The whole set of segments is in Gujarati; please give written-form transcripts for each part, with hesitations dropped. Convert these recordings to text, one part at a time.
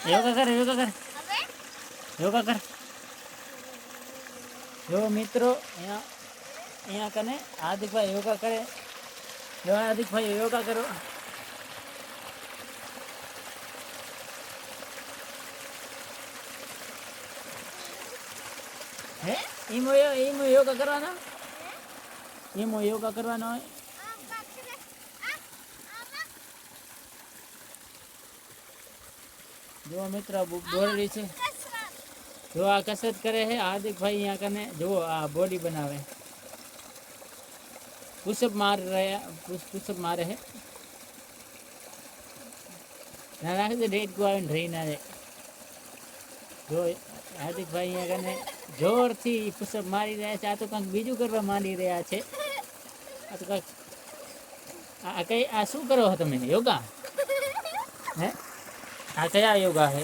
યોગા કર યોગા કર યોગા કર. જો મિત્રો અહીંયા અહીંયા કને હાર્દિકભાઈ યોગા કરે. જો હાર્દિકભાઈ યોગા કરો. હે ઈમો યોગા કરવાનો. ઈમો યોગા કરવાનો હોય. જો મિત્ર બોડી છે. જો આ કસરત કરે છે હાર્દિકભાઈ અહીંયા કને. જુઓ આ બોડી બનાવે. પુશઅપ મારે છે. ના રાખે તો રેડ કો આવીને રહી ના જાય. જો હાર્દિકભાઈ અહીંયા કને જોરથી પુશઅપ મારી રહ્યા છે. આ તો કંઈક બીજું કરવા માંડી રહ્યા છે. આ તો કંઈક આ શું કરો છો તમે? યોગા હે? આ કયા યોગા છે?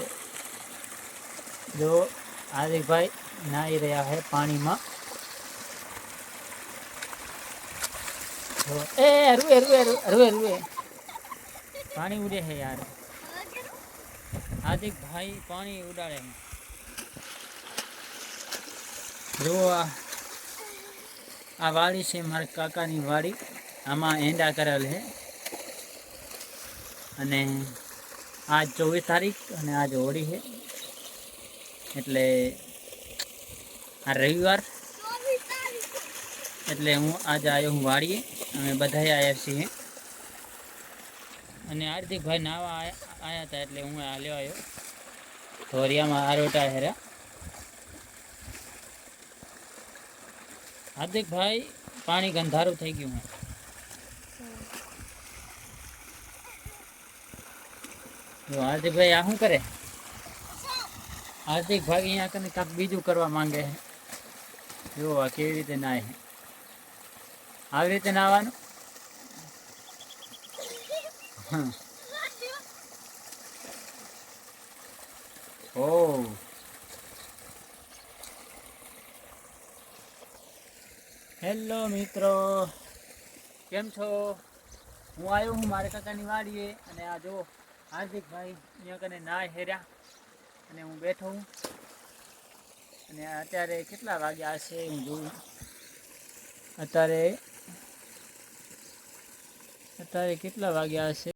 જો હાર્દિકભાઈ નાહી રહ્યા છે પાણીમાં. એ રૂએ પાણી ઉડે છે યાર. હાર્દિકભાઈ પાણી ઉડાડે છે. જો આ વાડી છે મારા કાકાની વાડી. આમાં એંડા કરેલ છે. અને આજ 24 તારીખ અને આજ હોળી છે. એટલે આ રવિવાર એટલે હું આજે આવ્યો હું વાડીએ. અમે બધાએ આવ્યા છીએ. અને હાર્દિકભાઈ નાવા આવ્યા હતા એટલે હું આ લેવા આવ્યો. ધોરિયામાં આરોટા હેરા. હાર્દિકભાઈ પાણી ગંધારું થઈ ગયું. જો હાર્દિકભાઈ આ શું કરે? હાર્દિકભાઈ અહીંયા કને કાંક બીજું કરવા માંગે છે. જો આ કેવી રીતે નાય છે. આવી રીતે નાવાનું. ઓ હેલો મિત્રો, કેમ છો? હું આવ્યો હું મારા કાકાની વાડીએ. અને આ જો હાર્દિકભાઈ અહીંયા કને નાય હેર્યા. અને હું બેઠો હું. અને અત્યારે કેટલા વાગ્યા હશે હું જોઉં. અત્યારે કેટલા વાગ્યા હશે?